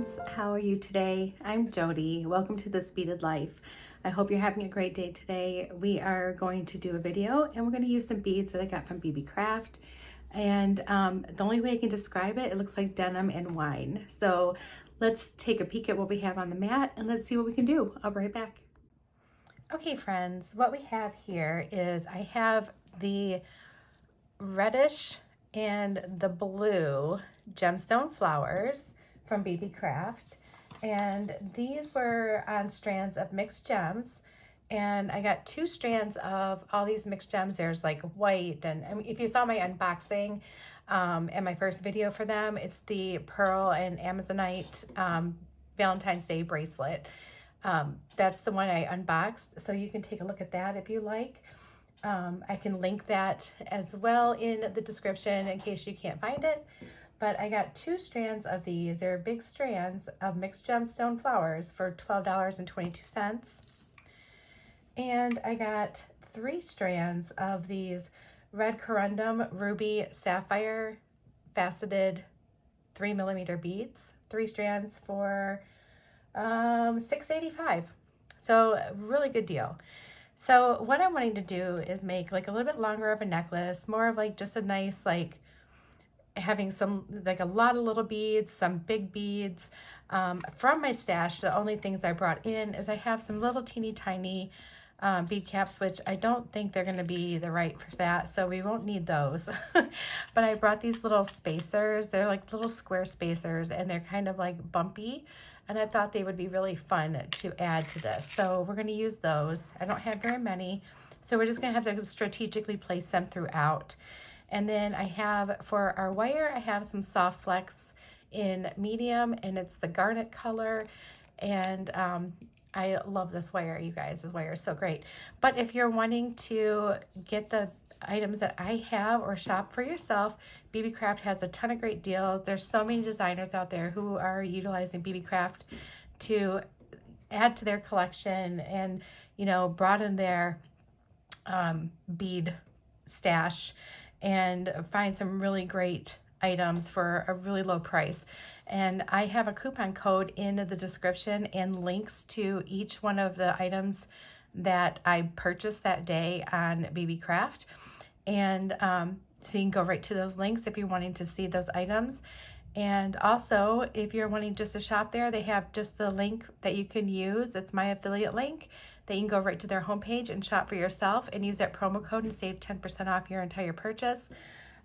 friends, how are you today? I'm Jody. Welcome to This Beaded Life. I hope you're having a great day today. We are going to do a video and we're going to use some beads that I got from Beebeecraft. And the only way I can describe it, it looks like denim and wine. So let's take a peek at what we have on the mat and let's see what we can do. I'll be right back. Okay friends, what we have here is I have the reddish and the blue gemstone flowers from Beebeecraft, and these were on strands of mixed gems, and I got 2 strands of all these mixed gems. There's like white, and I mean, if you saw my unboxing and my first video for them, it's the pearl and amazonite Valentine's Day bracelet. That's the one I unboxed, so you can take a look at that if you like. I can link that as well in the description in case you can't find it. But I got 2 strands of these. They're big strands of mixed gemstone flowers for $12.22. And I got 3 strands of these red corundum ruby sapphire faceted 3mm beads. 3 strands for $6.85. So really good deal. So what I'm wanting to do is make like a little bit longer of a necklace, more of like just a nice, like having some, like a lot of little beads, some big beads. From my stash, the only things I brought in is I have some little teeny tiny bead caps, which I don't think they're going to be the right for that, so we won't need those. But I brought these little spacers. They're like little square spacers, and they're kind of like bumpy, and I thought they would be really fun to add to this. So we're going to use those. I don't have very many, so we're just going to have to strategically place them throughout. And then I have, for our wire, I have some soft flex in medium, and it's the garnet color. And I love this wire, you guys. This wire is so great. But if you're wanting to get the items that I have or shop for yourself, Beebeecraft has a ton of great deals. There's so many designers out there who are utilizing Beebeecraft to add to their collection and, you know, broaden their bead stash and find some really great items for a really low price. And I have a coupon code in the description and links to each one of the items that I purchased that day on Beebeecraft. And so you can go right to those links if you're wanting to see those items. And also, if you're wanting just to shop there, they have just the link that you can use. It's my affiliate link that you can go right to their homepage and shop for yourself and use that promo code and save 10% off your entire purchase.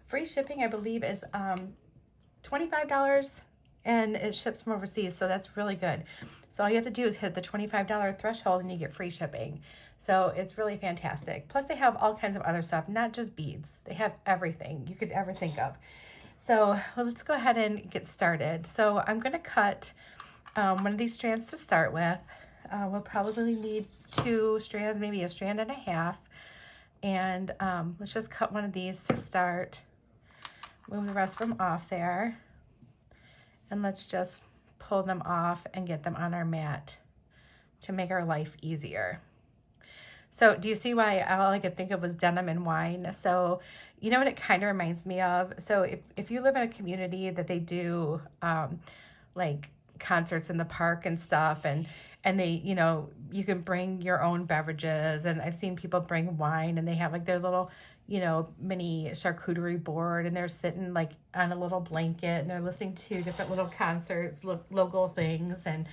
Free shipping, I believe, is $25, and it ships from overseas, so that's really good. So all you have to do is hit the $25 threshold and you get free shipping. So it's really fantastic. Plus they have all kinds of other stuff, not just beads. They have everything you could ever think of. So well, let's go ahead and get started. So I'm going to cut one of these strands to start with. We'll probably need 2 strands, maybe a strand and a half. And let's just cut one of these to start. Move the rest of them off there. And let's just pull them off and get them on our mat to make our life easier. So do you see why all I could think of was denim and wine? So you know what it kind of reminds me of? So if you live in a community that they do like concerts in the park and stuff, and they, you know, you can bring your own beverages, and I've seen people bring wine, and they have like their little, you know, mini charcuterie board, and they're sitting like on a little blanket and they're listening to different little concerts, local things. And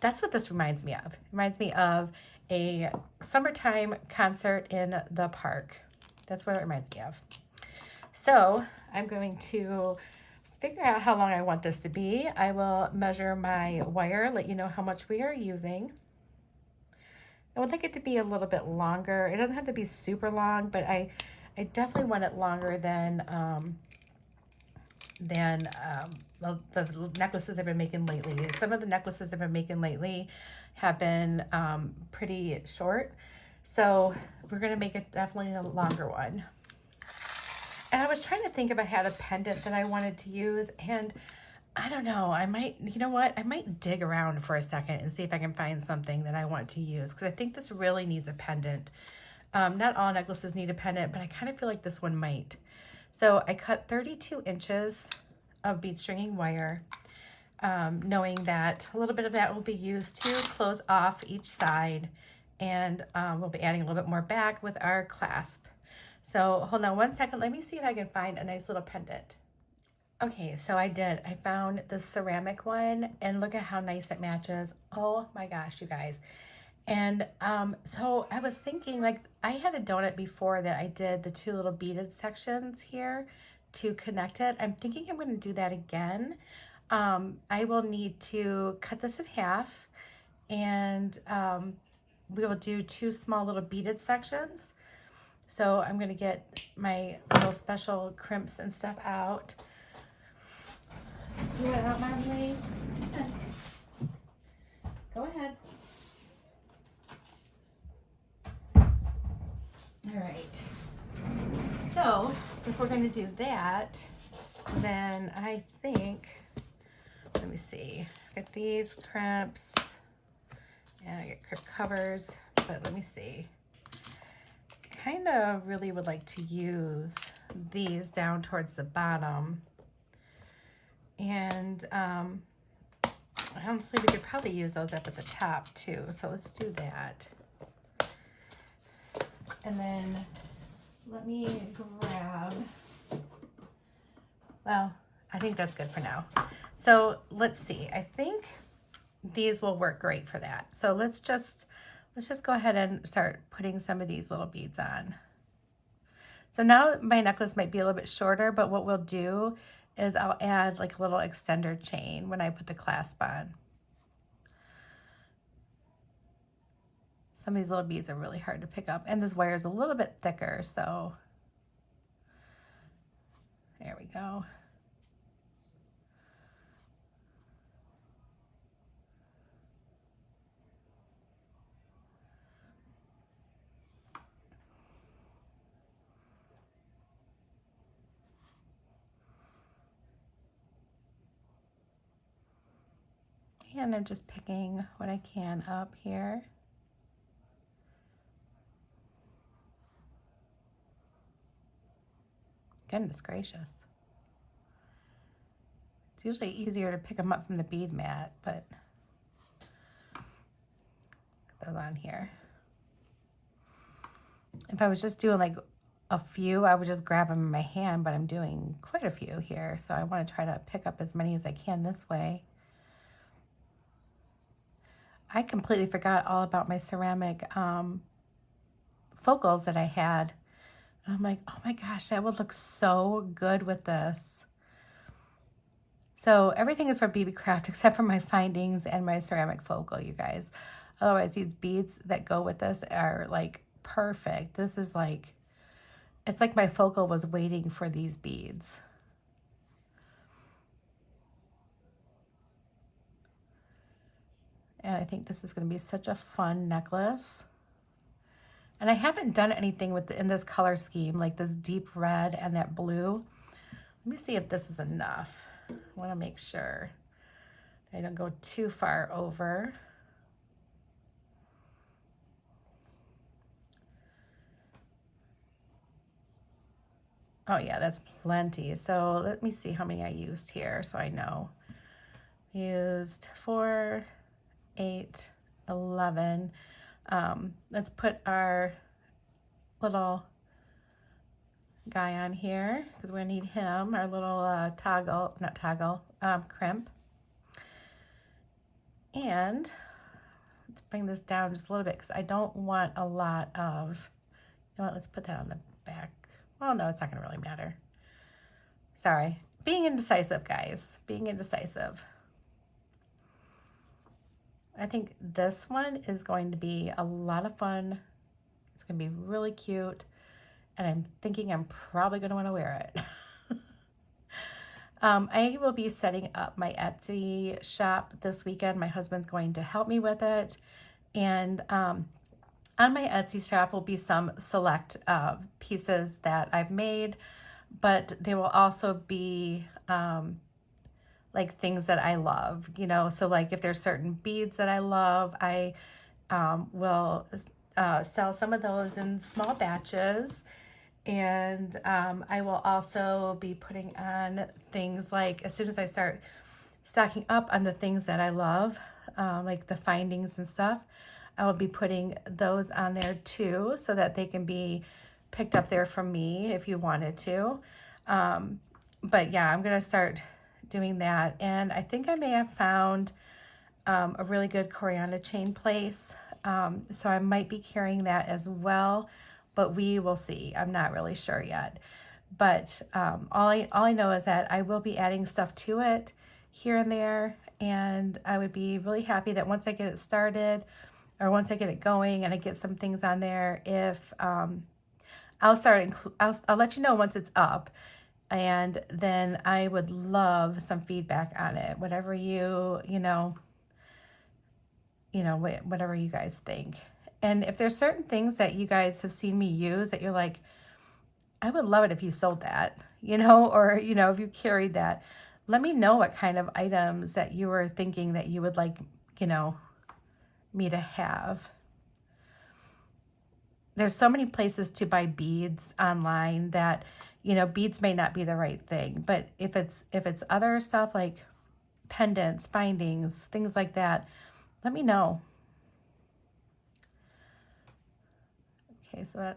that's what this reminds me of. It reminds me of a summertime concert in the park. That's what it reminds me of. So I'm going to figure out how long I want this to be. I will measure my wire, let you know how much we are using. I would like it to be a little bit longer. It doesn't have to be super long, but I definitely want it longer than the necklaces I've been making lately. Some of the necklaces I've been making lately have been pretty short. So we're going to make it definitely a longer one. And I was trying to think if I had a pendant that I wanted to use, and I don't know, I might, you know what, I might dig around for a second and see if I can find something that I want to use, because I think this really needs a pendant. Not all necklaces need a pendant, but I kind of feel like this one might. So I cut 32 inches of bead stringing wire. knowing that a little bit of that will be used to close off each side, and we'll be adding a little bit more back with our clasp. So hold on one second. Let me see if I can find a nice little pendant. Okay, so I did. I found this ceramic one, and look at how nice it matches. Oh my gosh, you guys. And so I was thinking, like, I had a donut before that I did the two little beaded sections here to connect it. I'm thinking I'm going to do that again. I will need to cut this in half, and we will do two small little beaded sections. So I'm going to get my little special crimps and stuff out. You want it out, Marley? Go ahead. All right. So if we're going to do that, then I think, let me see, get these crimps, and I get crimp covers, but let me see. Kind of really would like to use these down towards the bottom, and honestly we could probably use those up at the top too, so let's do that. And then let me grab, well, I think that's good for now. So let's see, I think these will work great for that. So let's just go ahead and start putting some of these little beads on. So now my necklace might be a little bit shorter, but what we'll do is I'll add like a little extender chain when I put the clasp on. Some of these little beads are really hard to pick up, and this wire is a little bit thicker, so there we go. And I'm just picking what I can up here. Goodness gracious. It's usually easier to pick them up from the bead mat, but put those on here. If I was just doing like a few, I would just grab them in my hand, but I'm doing quite a few here, so I want to try to pick up as many as I can this way. I completely forgot all about my ceramic focals that I had. And I'm like, oh my gosh, that would look so good with this. So everything is for Beebeecraft except for my findings and my ceramic focal, you guys. Otherwise, these beads that go with this are like perfect. This is like, it's like my focal was waiting for these beads. And I think this is going to be such a fun necklace. And I haven't done anything with in this color scheme, like this deep red and that blue. Let me see if this is enough. I want to make sure I don't go too far over. Oh yeah, that's plenty. So let me see how many I used here so I know. I used 4, 8, 11. Let's put our little guy on here because we're gonna need him, our little crimp. And let's bring this down just a little bit because I don't want a lot of, you know what, let's put that on the back. Well, no, it's not gonna really matter. Sorry, being indecisive, guys, being indecisive. I think this one is going to be a lot of fun. It's going to be really cute. And I'm thinking I'm probably going to want to wear it. I will be setting up my Etsy shop this weekend. My husband's going to help me with it. And on my Etsy shop will be some select pieces that I've made. But there will also be like things that I love, you know, so like if there's certain beads that I love, I will sell some of those in small batches. And I will also be putting on things like, as soon as I start stocking up on the things that I love, like the findings and stuff. I will be putting those on there too, so that they can be picked up there from me if you wanted to. But yeah, I'm gonna start doing that. And I think I may have found a really good Coriander chain place. So I might be carrying that as well, but we will see. I'm not really sure yet. But all I know is that I will be adding stuff to it here and there. And I would be really happy that once I get it started, or once I get it going and I get some things on there, if I'll let you know once it's up. And then I would love some feedback on it. Whatever whatever you guys think. And if there's certain things that you guys have seen me use that you're like, I would love it if you sold that, or, if you carried that, let me know what kind of items that you were thinking that you would like, me to have. There's so many places to buy beads online that, beads may not be the right thing, but if it's other stuff like pendants, bindings, things like that, let me know. Okay, so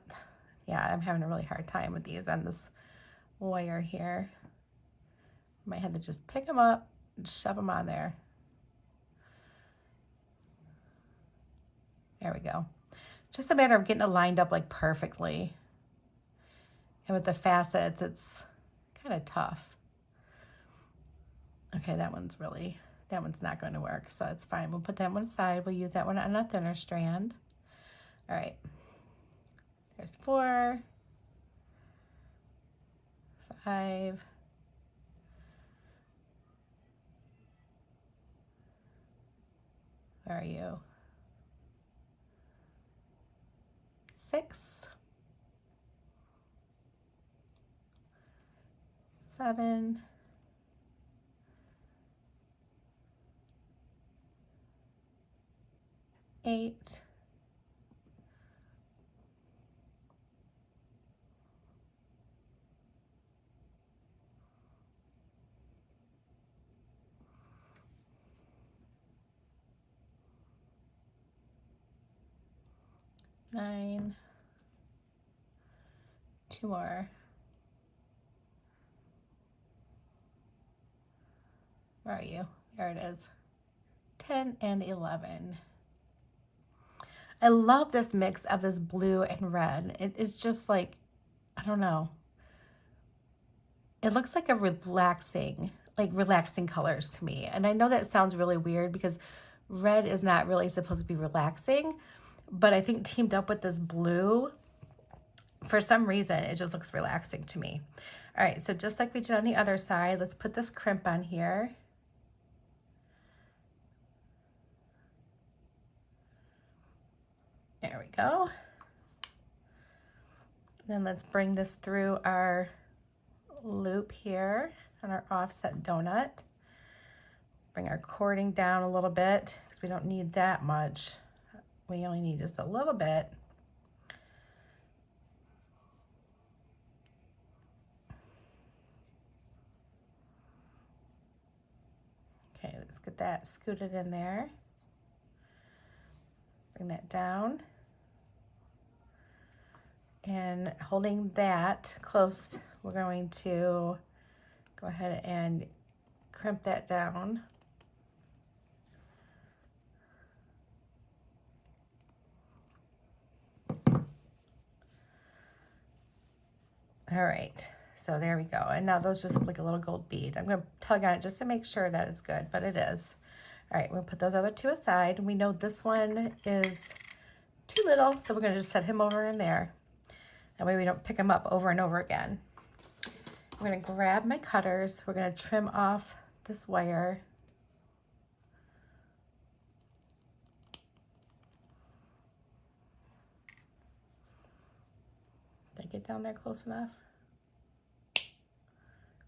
I'm having a really hard time with these on this wire here. I might have to just pick them up and shove them on there. There we go. Just a matter of getting it lined up like perfectly. And with the facets, it's kind of tough. Okay, that one's not going to work, so it's fine. We'll put that one aside. We'll use that one on a thinner strand. All right. There's 4, 5, 6, 7, 8, 9, 2 more. Where are you? There it is. 10 and 11. I love this mix of this blue and red. It is just like, I don't know. It looks like a relaxing colors to me. And I know that sounds really weird because red is not really supposed to be relaxing, but I think teamed up with this blue, for some reason, it just looks relaxing to me. All right, so just like we did on the other side, let's put this crimp on here. There we go. Then let's bring this through our loop here on our offset donut. Bring our cording down a little bit because we don't need that much. We only need just a little bit. Okay, let's get that scooted in there. Bring that down. And holding that close, we're going to go ahead and crimp that down. All right, so there we go. And now those just look like a little gold bead. I'm gonna tug on it just to make sure that it's good, but it is. All right, we'll put those other 2 aside. We know this one is too little, so we're gonna just set him over in there. That way we don't pick them up over and over again. I'm gonna grab my cutters. We're gonna trim off this wire. Did I get down there close enough?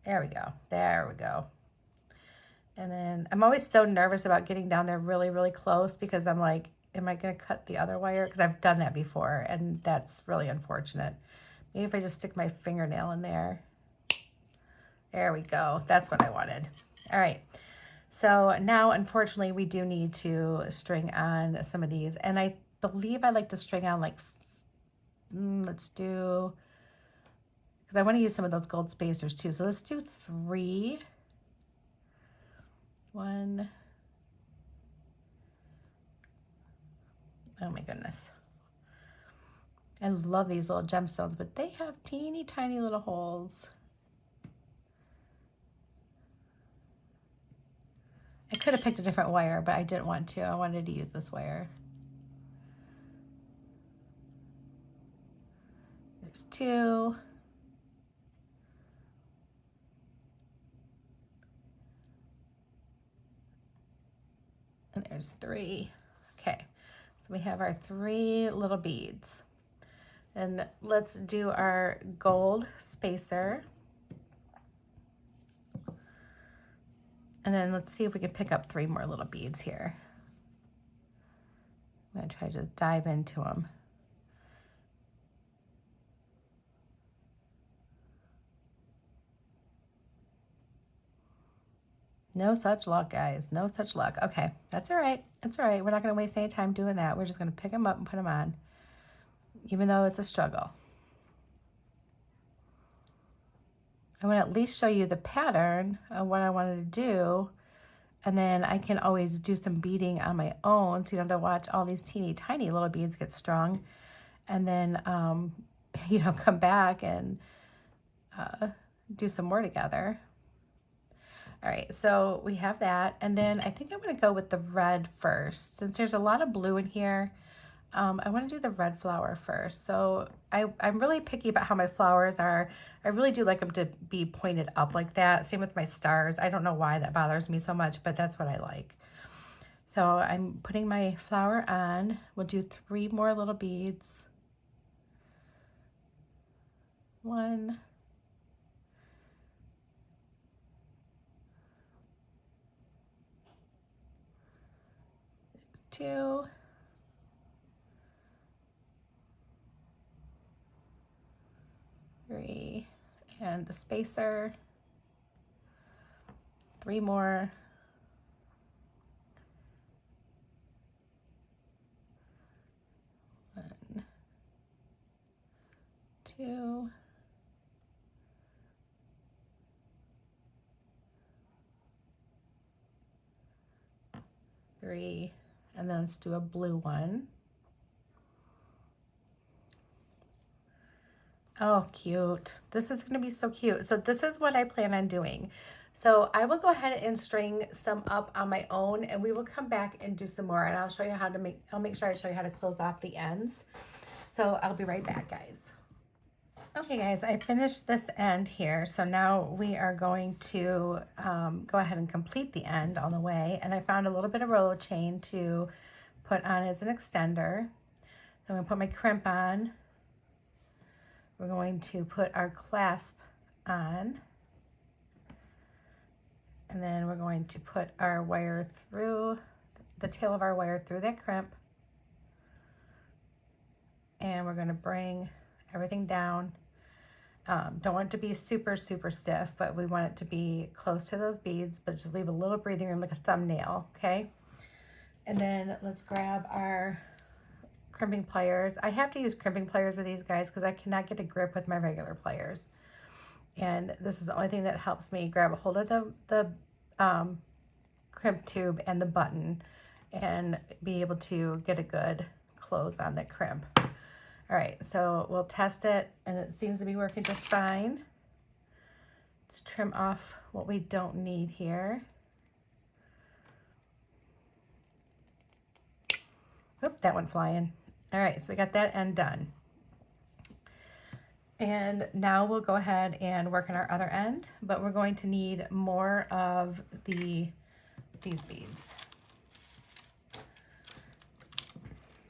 There we go. There we go. And then I'm always so nervous about getting down there really, really close because I'm like, am I going to cut the other wire? Because I've done that before, and that's really unfortunate. Maybe if I just stick my fingernail in there. There we go. That's what I wanted. All right. So now, unfortunately, we do need to string on some of these. And I believe I like to string on like, let's do, because I want to use some of those gold spacers too. So let's do 3. 1. Oh my goodness. I love these little gemstones, but they have teeny tiny little holes. I could have picked a different wire, but I didn't want to. I wanted to use this wire. There's 2. And there's 3. Okay, so we have our 3 little beads. And let's do our gold spacer. And then let's see if we can pick up 3 more little beads here. I'm gonna try to just dive into them. No such luck, guys. No such luck. Okay, that's all right. That's all right. We're not going to waste any time doing that. We're just going to pick them up and put them on, even though it's a struggle. I want to at least show you the pattern of what I wanted to do, and then I can always do some beading on my own, so you don't have to watch all these teeny tiny little beads get strung, and then, you know, come back and do some more together. All right, so we have that. And then I think I'm gonna go with the red first. Since there's a lot of blue in here, I wanna do the red flower first. So I'm really picky about how my flowers are. I really do like them to be pointed up like that. Same with my stars. I don't know why that bothers me so much, but that's what I like. So I'm putting my flower on. We'll do 3 more little beads. 1. 2. 3, and the spacer. 3 more. 1, 2. 3, and then let's do a blue one. Oh, cute. This is going to be so cute. So this is what I plan on doing. So I will go ahead and string some up on my own, and we will come back and do some more, and I'll show you how to I'll make sure I show you how to close off the ends. So I'll be right back, guys. Okay, guys, I finished this end here. So now we are going to go ahead and complete the end on the way. And I found a little bit of roller chain to put on as an extender. I'm going to put my crimp on. We're going to put our clasp on. And then we're going to put our wire through, the tail of our wire through that crimp. And we're going to bring everything down. Don't want it to be super, super stiff, but we want it to be close to those beads, but just leave a little breathing room like a thumbnail, okay? And then let's grab our crimping pliers. I have to use crimping pliers with these guys because I cannot get a grip with my regular pliers. And this is the only thing that helps me grab a hold of the crimp tube and the button and be able to get a good close on the crimp. All right, so we'll test it, and it seems to be working just fine. Let's trim off what we don't need here. Oop, that went flying. All right, so we got that end done. And now we'll go ahead and work on our other end, but we're going to need more of these beads.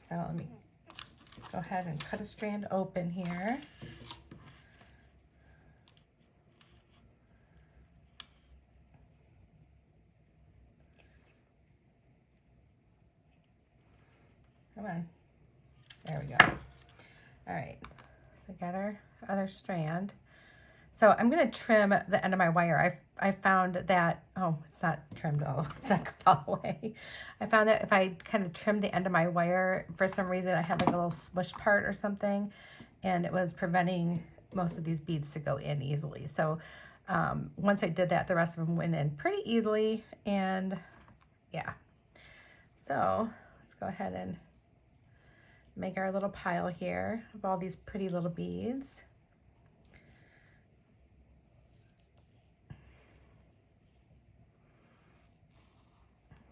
So let me go ahead and cut a strand open here. Come on. There we go. All right. So got our other strand. So I'm going to trim the end of my wire. I found that, oh, it's not trimmed all, it's not cut all the way. I found that if I kind of trimmed the end of my wire, for some reason I had like a little smush part or something, and it was preventing most of these beads to go in easily. So once I did that, the rest of them went in pretty easily, and yeah. So let's go ahead and make our little pile here of all these pretty little beads.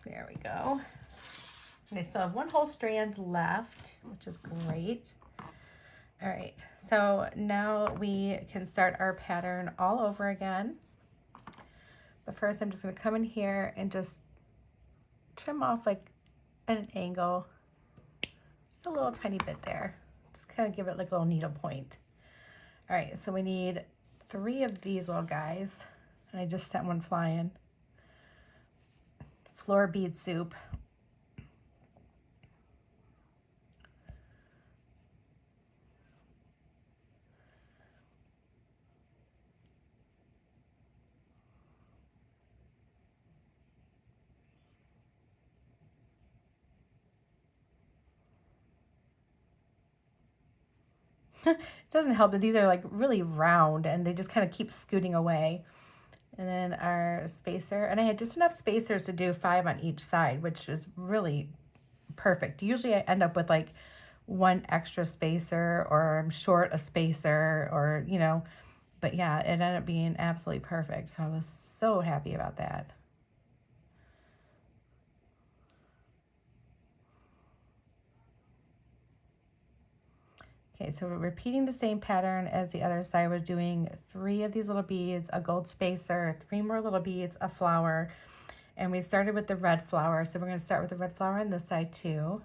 There we go. And I still have one whole strand left, which is great. All right, so now we can start our pattern all over again. But first I'm just gonna come in here and just trim off like at an angle, just a little tiny bit there. Just kind of give it like a little needle point. All right, so we need 3 of these little guys, and I just sent one flying. Floor bead soup. It doesn't help that these are like really round and they just kind of keep scooting away. And then our spacer, and I had just enough spacers to do 5 on each side, which is really perfect. Usually I end up with like 1 extra spacer, or I'm short a spacer, or, you know, but yeah, it ended up being absolutely perfect. So I was so happy about that. Okay, so we're repeating the same pattern as the other side. We're doing 3 of these little beads, a gold spacer, 3 more little beads, a flower, and we started with the red flower. So we're going to start with the red flower on this side too.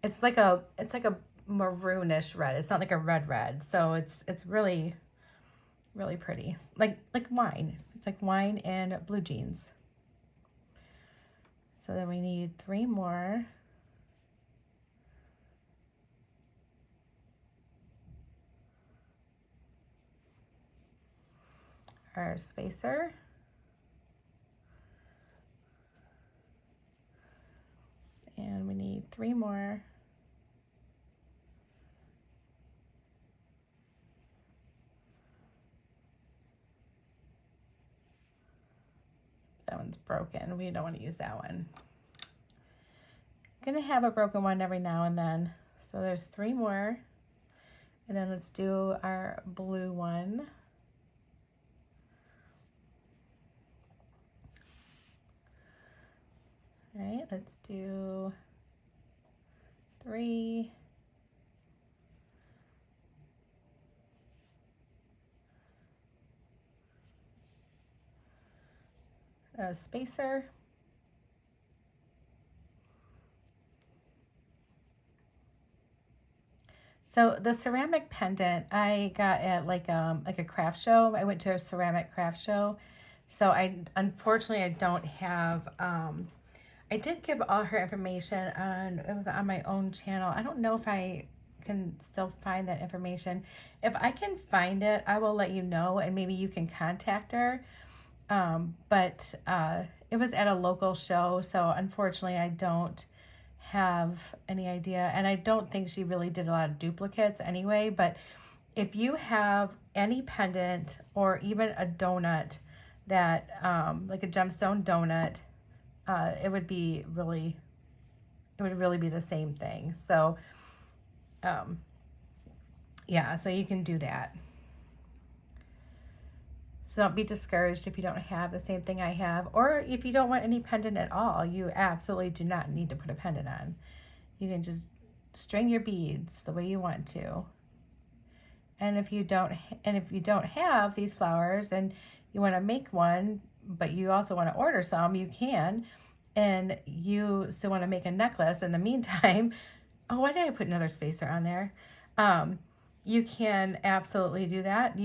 It's like a maroonish red. It's not like a red. So it's really, really pretty. Like wine. It's like wine and blue jeans. So then we need 3 more. Our spacer. And we need 3 more. That one's broken. We don't want to use that one. I'm gonna have a broken one every now and then. So there's 3 more. And then let's do our blue one. All right, let's do 3. A spacer. So the ceramic pendant I got at like a craft show. I went to a ceramic craft show. So unfortunately I don't have I did give all her information it was on my own channel. I don't know if I can still find that information. If I can find it, I will let you know, and maybe you can contact her. But it was at a local show, so unfortunately I don't have any idea, and I don't think she really did a lot of duplicates anyway. But if you have any pendant or even a donut that like a gemstone donut, it would really be the same thing. So yeah, so you can do that. So don't be discouraged if you don't have the same thing I have, or if you don't want any pendant at all. You absolutely do not need to put a pendant on. You can just string your beads the way you want to. And if you don't have these flowers and you want to make one, but you also want to order some, you can. And you still want to make a necklace in the meantime. Oh, why did I put another spacer on there? You can absolutely do that.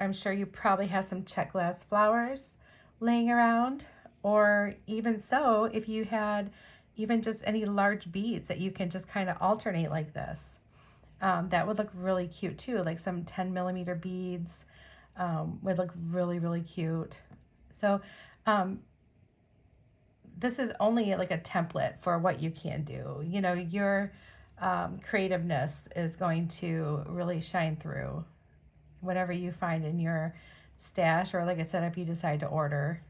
I'm sure you probably have some check glass flowers laying around, or even so, if you had even just any large beads that you can just kind of alternate like this. that would look really cute too. Like some 10mm beads would look really, really cute. So this is only like a template for what you can do. You know, your creativeness is going to really shine through whatever you find in your stash, or like I said, if you decide to order.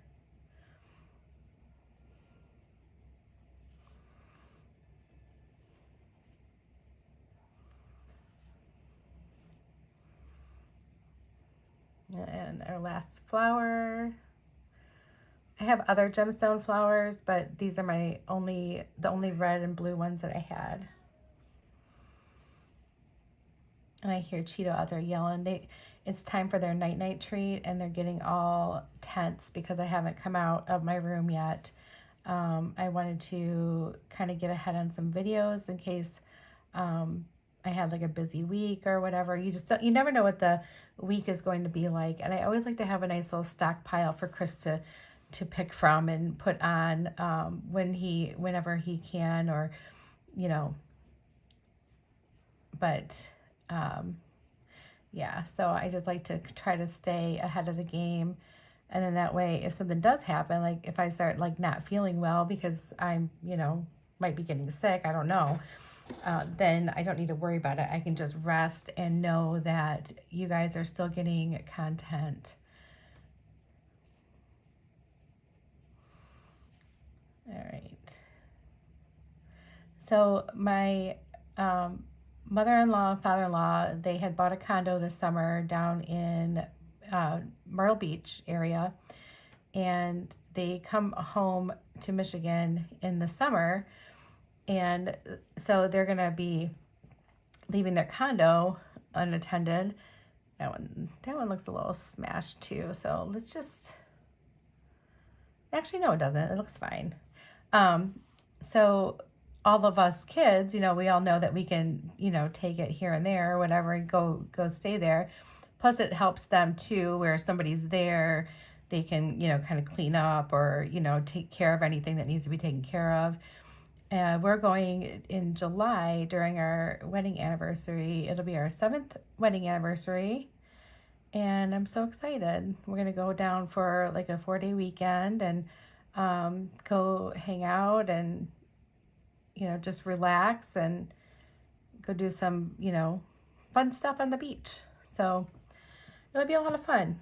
And our last flower. I have other gemstone flowers, but these are the only red and blue ones that I had. And I hear Cheeto out there yelling. It's time for their night-night treat, and they're getting all tense because I haven't come out of my room yet. I wanted to kind of get ahead on some videos in case I had like a busy week or whatever. You never know what the week is going to be like. And I always like to have a nice little stockpile for Chris to pick from and put on whenever he can, or, you know, but yeah, so I just like to try to stay ahead of the game. And then that way, if something does happen, like if I start like not feeling well because I'm, you know, might be getting sick, I don't know, then I don't need to worry about it. I can just rest and know that you guys are still getting content. All right. So my mother-in-law and father-in-law, they had bought a condo this summer down in Myrtle Beach area, and they come home to Michigan in the summer, and so they're gonna be leaving their condo unattended. That one looks a little smashed too, so let's just, actually no, it doesn't, it looks fine. So all of us kids, you know, we all know that we can, you know, take it here and there or whatever and go stay there. Plus it helps them too, where somebody's there, they can, you know, kind of clean up or, you know, take care of anything that needs to be taken care of. We're going in July during our wedding anniversary. It'll be our 7th wedding anniversary. And I'm so excited. We're going to go down for like a 4-day weekend and go hang out and, you know, just relax and go do some, you know, fun stuff on the beach. So it'll be a lot of fun.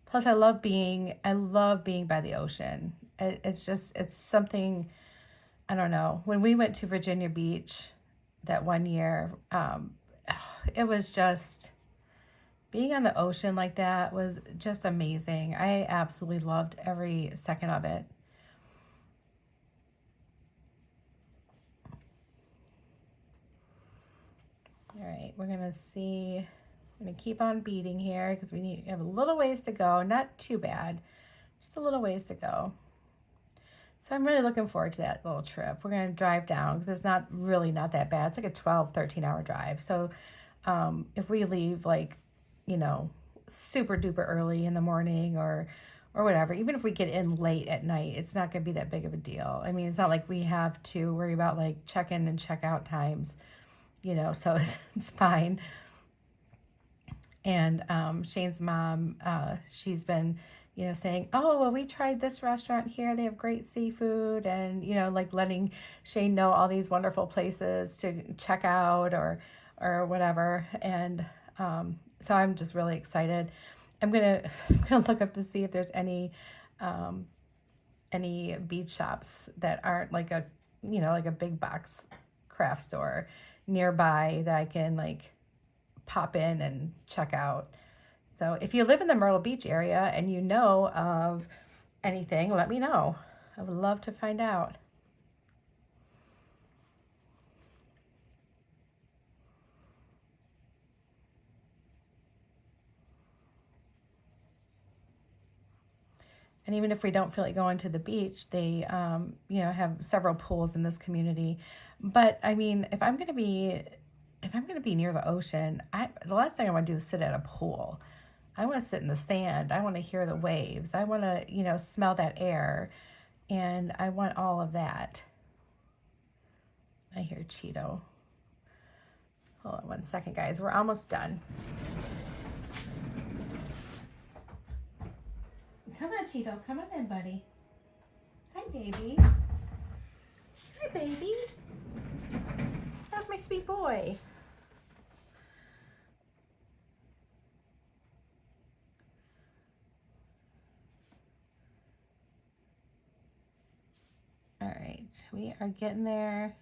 Plus I love being by the ocean. It's something, I don't know. When we went to Virginia Beach that one year, it was just, being on the ocean like that was just amazing. I absolutely loved every second of it. All right, we're gonna see, I'm gonna keep on beading here because we have a little ways to go. Not too bad, just a little ways to go. So I'm really looking forward to that little trip. We're gonna drive down because it's not that bad. It's like a 12-13 hour drive. So if we leave like, you know, super duper early in the morning or whatever, even if we get in late at night, it's not gonna be that big of a deal. I mean, it's not like we have to worry about like check-in and check-out times, you know, so it's fine. And Shane's mom, she's been, you know, saying, oh, well, we tried this restaurant here. They have great seafood, and, you know, like letting Shane know all these wonderful places to check out or whatever. And so I'm just really excited. I'm gonna look up to see if there's any bead shops that aren't like a, you know, like a big box craft store nearby that I can like pop in and check out. So if you live in the Myrtle Beach area and you know of anything, let me know. I would love to find out. And even if we don't feel like going to the beach, they, you know, have several pools in this community. But I mean, if I'm gonna be near the ocean, the last thing I want to do is sit at a pool. I want to sit in the sand. I want to hear the waves. I want to, you know, smell that air, and I want all of that. I hear Cheeto. Hold on one second, guys. We're almost done. Come on, Cheeto. Come on in, buddy. Hi, baby. Hi, baby. That's my sweet boy. All right, we are getting there.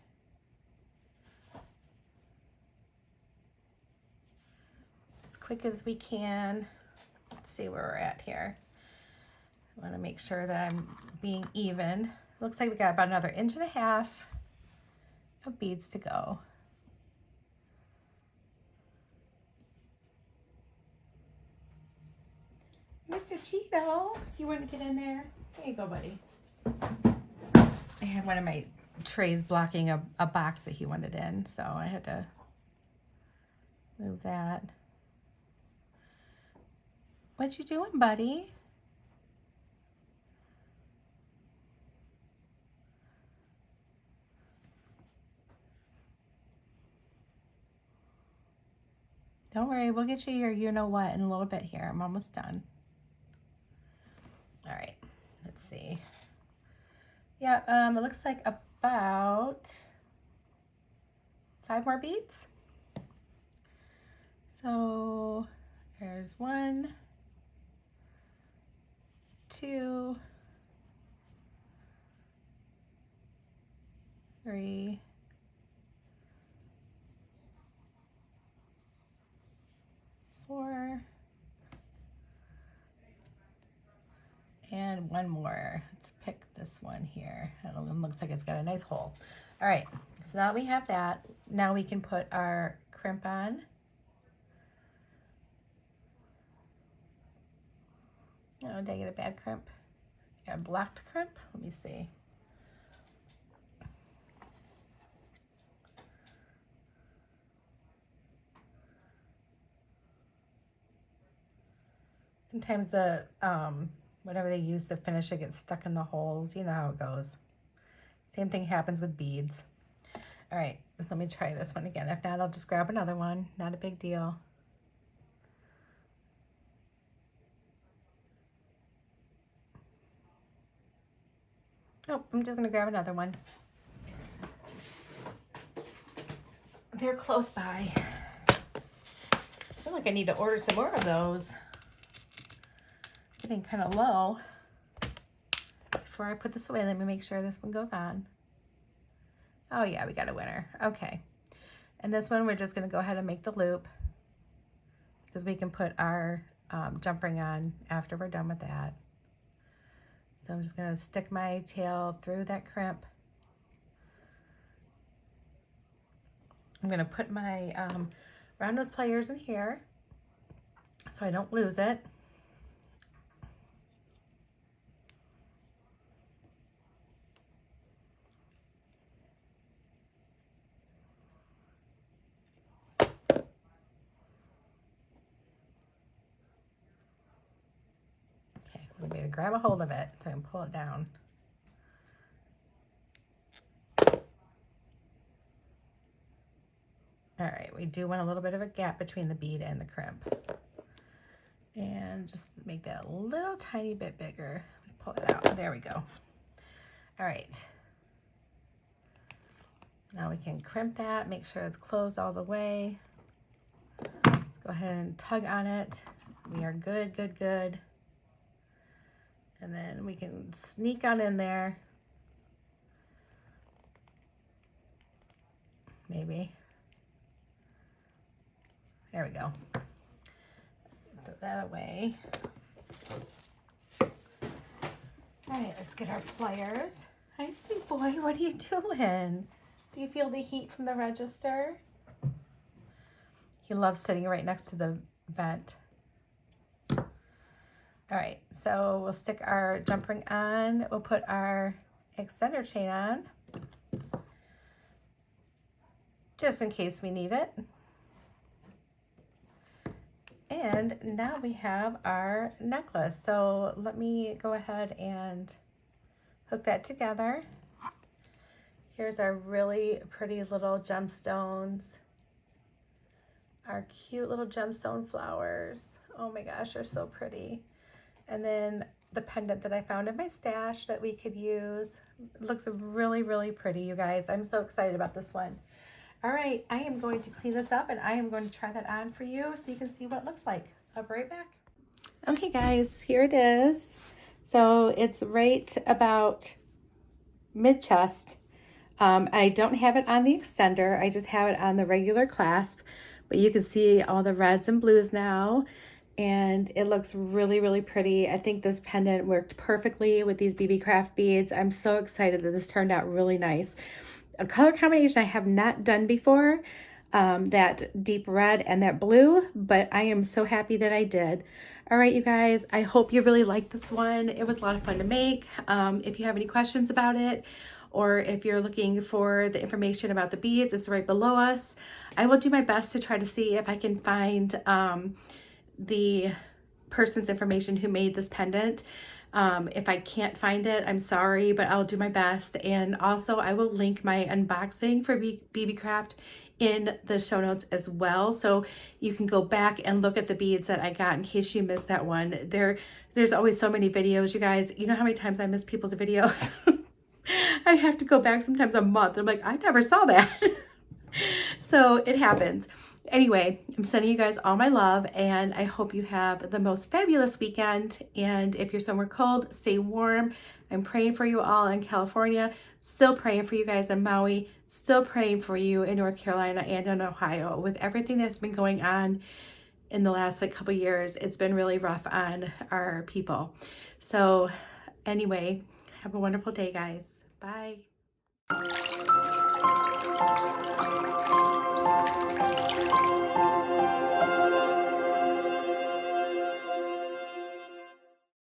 As quick as we can. Let's see where we're at here. I want to make sure that I'm being even. Looks like we got about another 1.5 inches of beads to go. Mr. Cheeto, you want to get in there? There you go, buddy. I had one of my trays blocking a box that he wanted in, so I had to move that. What you doing, buddy? Don't worry, we'll get you your you-know-what in a little bit here. I'm almost done. All right, let's see. Yeah, it looks like about 5 more beads. So there's 1, 2, 3, 4, and 1 more. Let's pick this one here. That one looks like it's got a nice hole. All right, so now we have that. Now we can put our crimp on. Oh, did I get a bad crimp? Got a blocked crimp? Let me see. Sometimes the whatever they use to finish it gets stuck in the holes. You know how it goes. Same thing happens with beads. All right, let me try this one again. If not, I'll just grab another one. Not a big deal. Nope, I'm just gonna grab another one. They're close by. I feel like I need to order some more of those. Getting kind of low. Before I put this away, let me make sure this one goes on. Oh yeah, we got a winner. Okay. And this one, we're just gonna go ahead and make the loop because we can put our jump ring on after we're done with that. So I'm just gonna stick my tail through that crimp. I'm gonna put my round nose pliers in here so I don't lose it. I'm going to grab a hold of it so I can pull it down. All right, we do want a little bit of a gap between the bead and the crimp. And just make that a little tiny bit bigger. Pull it out. There we go. All right. Now we can crimp that, make sure it's closed all the way. Let's go ahead and tug on it. We are good, good, good. And then we can sneak on in there. Maybe. There we go. Put that away. All right, let's get our pliers. Hi, sweet boy, what are you doing? Do you feel the heat from the register? He loves sitting right next to the vent. All right, so we'll stick our jump ring on. We'll put our extender chain on, just in case we need it. And now we have our necklace. So let me go ahead and hook that together. Here's our really pretty little gemstones. our cute little gemstone flowers. Oh my gosh, they're so pretty. And then the pendant that I found in my stash that we could use. It looks really, really pretty, you guys. I'm so excited about this one. All right, I am going to clean this up and I am going to try that on for you so you can see what it looks like. I'll be right back. Okay guys, here it is. So it's right about mid-chest. I don't have it on the extender. I just have it on the regular clasp, but you can see all the reds and blues now, and it looks really, really pretty. I think this pendant worked perfectly with these Beebeecraft beads. I'm so excited that this turned out really nice. A color combination I have not done before, that deep red and that blue, but I am so happy that I did. All right, you guys, I hope you really liked this one. It was a lot of fun to make. If you have any questions about it, or if you're looking for the information about the beads, it's right below us. I will do my best to try to see if I can find the person's information who made this pendant. If I can't find it, I'm sorry, but I'll do my best. And also I will link my unboxing for Beebeecraft in the show notes as well, so you can go back and look at the beads that I got in case you missed that one. There's always so many videos, you guys. You know how many times I miss people's videos? I have to go back sometimes a month. I'm like, I never saw that. So it happens. Anyway, I'm sending you guys all my love, and I hope you have the most fabulous weekend. And if you're somewhere cold, stay warm. I'm praying for you all in California, still praying for you guys in Maui, still praying for you in North Carolina and in Ohio. With everything that's been going on in the last couple years, it's been really rough on our people. So anyway, have a wonderful day, guys. Bye.